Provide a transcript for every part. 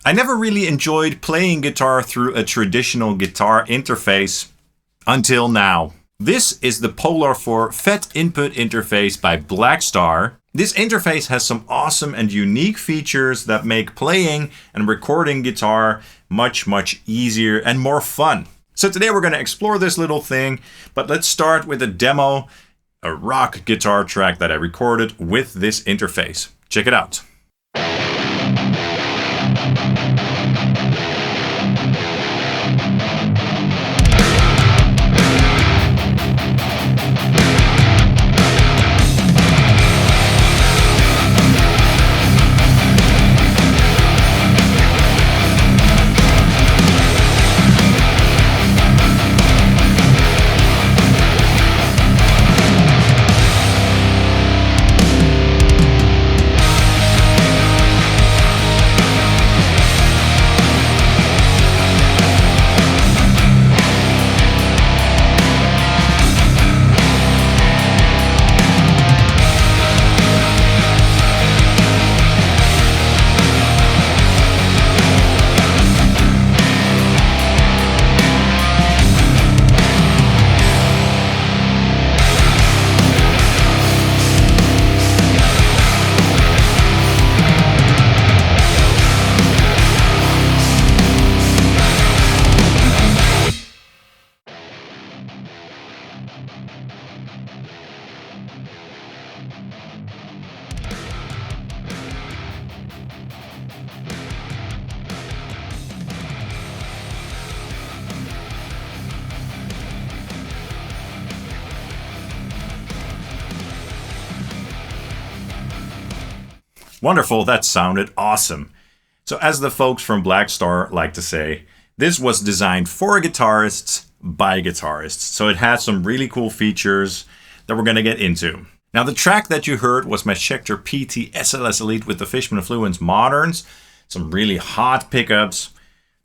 I never really enjoyed playing guitar through a traditional guitar interface until now. This is the Polar 4 FET input interface by Blackstar. This interface has some awesome and unique features that make playing and recording guitar much easier and more fun. So today we're going to explore this little thing, but let's start with a demo, a rock guitar track that I recorded with this interface. Check it out. Wonderful, that sounded awesome. So as the folks from Blackstar like to say, this was designed for guitarists by guitarists. So it had some really cool features that we're going to get into. Now the track that you heard was my Schecter PT SLS Elite with the Fishman & Fluence Moderns. Some really hot pickups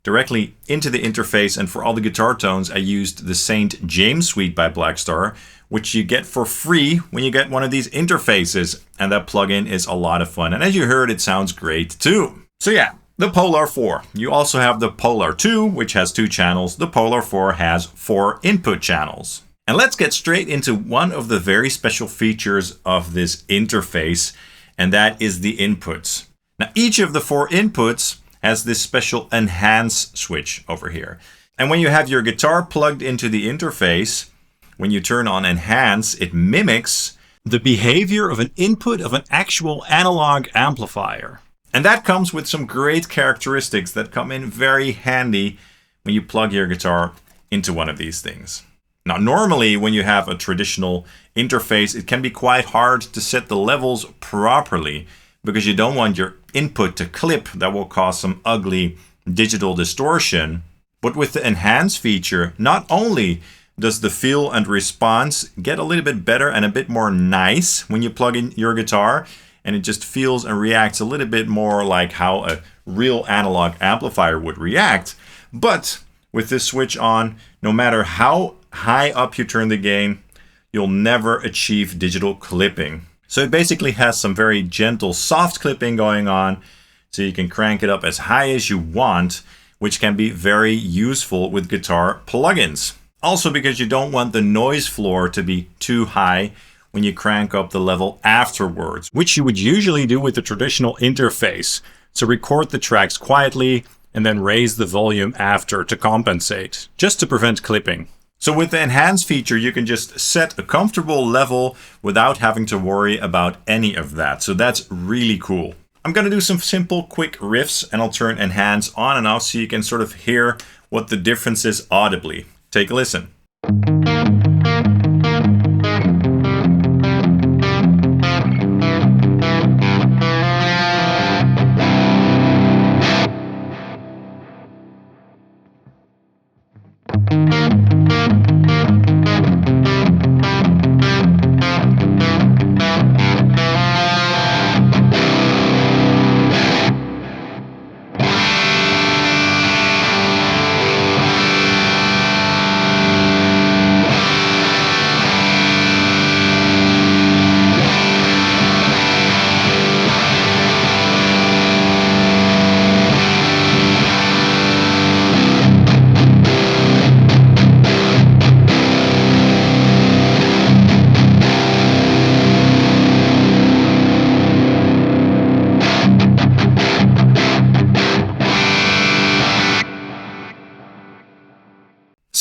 directly into the interface, and for all the guitar tones I used the St. James Suite by Blackstar, which you get for free when you get one of these interfaces, and that plugin is a lot of fun. And as you heard, it sounds great too. So yeah, the Polar 4. You also have the Polar 2, which has 2 channels. The Polar 4 has 4 input channels. And let's get straight into one of the very special features of this interface, and that is the inputs. Now each of the 4 inputs has this special enhance switch over here. And when you have your guitar plugged into the interface, when you turn on enhance, it mimics the behavior of an input of an actual analog amplifier. And that comes with some great characteristics that come in very handy when you plug your guitar into one of these things. Now, normally when you have a traditional interface, it can be quite hard to set the levels properly because you don't want your input to clip. That will cause some ugly digital distortion. But with the enhance feature, not only does the feel and response get a little bit better and a bit more nice when you plug in your guitar, and it just feels and reacts a little bit more like how a real analog amplifier would react. But with this switch on, no matter how high up you turn the gain, you'll never achieve digital clipping. So it basically has some very gentle soft clipping going on, so you can crank it up as high as you want, which can be very useful with guitar plugins. Also because you don't want the noise floor to be too high when you crank up the level afterwards, which you would usually do with the traditional interface. So record the tracks quietly and then raise the volume after to compensate, just to prevent clipping. So with the enhance feature, you can just set a comfortable level without having to worry about any of that. So that's really cool. I'm going to do some simple quick riffs, and I'll turn enhance on and off so you can sort of hear what the difference is audibly. Take a listen.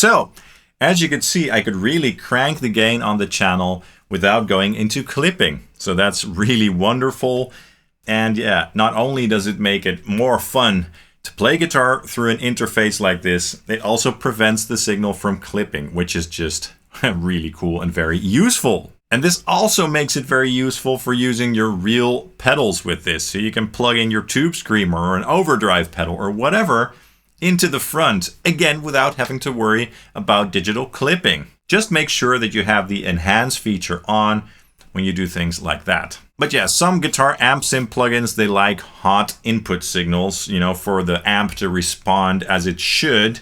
So, as you can see, I could really crank the gain on the channel without going into clipping. So that's really wonderful. And yeah, not only does it make it more fun to play guitar through an interface like this, it also prevents the signal from clipping, which is just really cool and very useful. And this also makes it very useful for using your real pedals with this. So you can plug in your tube screamer or an overdrive pedal or whatever into the front, again, without having to worry about digital clipping. Just make sure that you have the enhance feature on when you do things like that. But yeah, some guitar amp sim plugins, they like hot input signals, you know, for the amp to respond as it should.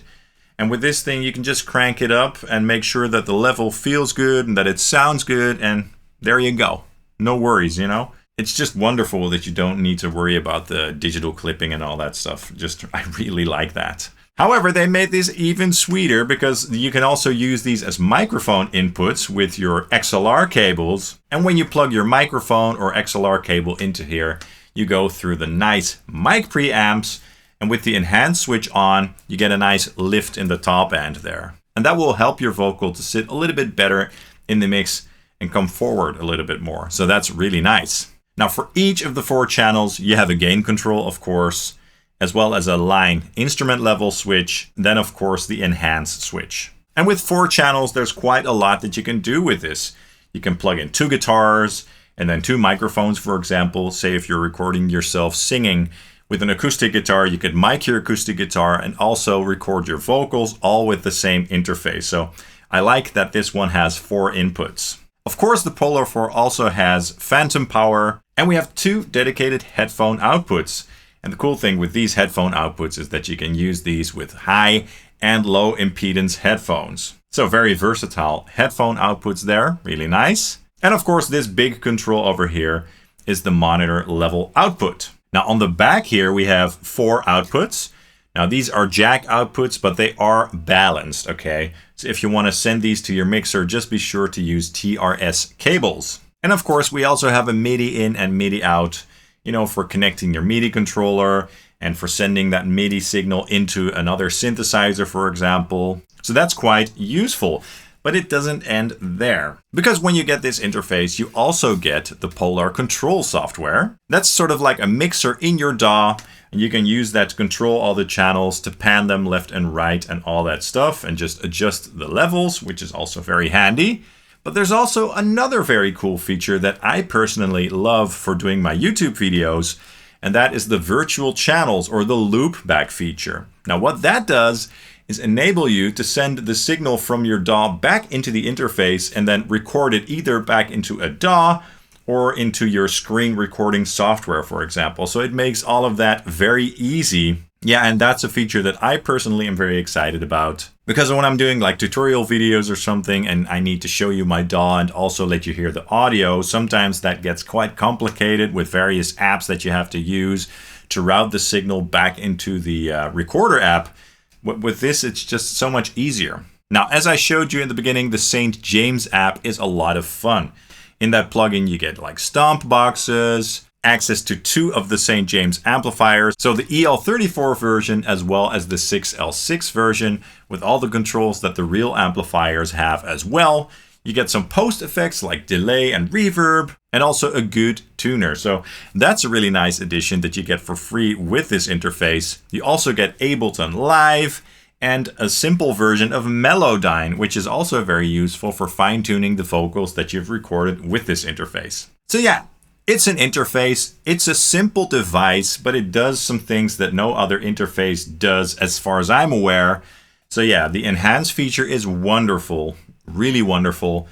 And with this thing, you can just crank it up and make sure that the level feels good and that it sounds good. And there you go. No worries, you know. It's just wonderful that you don't need to worry about the digital clipping and all that stuff. I really like that. However, they made this even sweeter because you can also use these as microphone inputs with your XLR cables. And when you plug your microphone or XLR cable into here, you go through the nice mic preamps. And with the enhance switch on, you get a nice lift in the top end there. And that will help your vocal to sit a little bit better in the mix and come forward a little bit more. So that's really nice. Now for each of the 4 channels, you have a gain control, of course, as well as a line instrument level switch, then of course the enhance switch. And with 4 channels, there's quite a lot that you can do with this. You can plug in 2 guitars and then 2 microphones, for example. Say if you're recording yourself singing with an acoustic guitar, you could mic your acoustic guitar and also record your vocals all with the same interface. So I like that this one has 4 inputs. Of course, the Polar 4 also has phantom power, and we have 2 dedicated headphone outputs. And the cool thing with these headphone outputs is that you can use these with high and low impedance headphones. So very versatile headphone outputs there, really nice. And of course, this big control over here is the monitor level output. Now on the back here, we have 4 outputs. Now these are jack outputs, but they are balanced, okay? So if you want to send these to your mixer, just be sure to use TRS cables. And of course, we also have a MIDI in and MIDI out, you know, for connecting your MIDI controller and for sending that MIDI signal into another synthesizer, for example. So that's quite useful. But it doesn't end there. Because when you get this interface, you also get the Polar control software. That's sort of like a mixer in your DAW. And you can use that to control all the channels, to pan them left and right and all that stuff, and just adjust the levels, which is also very handy. But there's also another very cool feature that I personally love for doing my YouTube videos, and that is the virtual channels or the loop back feature. Now what that does is enable you to send the signal from your DAW back into the interface and then record it either back into a DAW or into your screen recording software, for example. So it makes all of that very easy. Yeah, and that's a feature that I personally am very excited about. Because when I'm doing like tutorial videos or something and I need to show you my DAW and also let you hear the audio, sometimes that gets quite complicated with various apps that you have to use to route the signal back into the recorder app. With this, it's just so much easier. Now, as I showed you in the beginning, the St. James app is a lot of fun. In that plugin, you get like stomp boxes, access to 2 of the St. James amplifiers. So the EL34 version as well as the 6L6 version with all the controls that the real amplifiers have as well. You get some post effects like delay and reverb and also a good tuner. So that's a really nice addition that you get for free with this interface. You also get Ableton Live and a simple version of Melodyne, which is also very useful for fine-tuning the vocals that you've recorded with this interface. So yeah, it's an interface. It's a simple device, but it does some things that no other interface does as far as I'm aware. So yeah, the enhance feature is wonderful, really wonderful.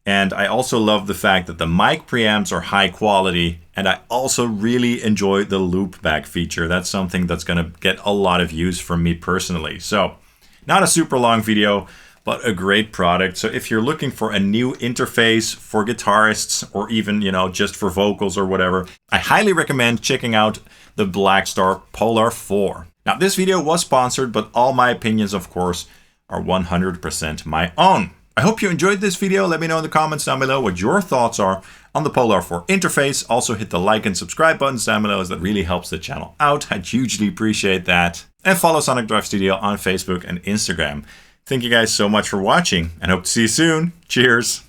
And I also love the fact that the mic preamps are high quality. And I also really enjoy the loop back feature. That's something that's going to get a lot of use from me personally. So not a super long video, but a great product. So if you're looking for a new interface for guitarists or even, you know, just for vocals or whatever, I highly recommend checking out the Blackstar Polar 4. Now this video was sponsored, but all my opinions, of course, are 100% my own. I hope you enjoyed this video. Let me know in the comments down below what your thoughts are on the Polar 4 interface. Also hit the like and subscribe buttons down below as that really helps the channel out. I'd hugely appreciate that. And follow Sonic Drive Studio on Facebook and Instagram. Thank you guys so much for watching and hope to see you soon. Cheers.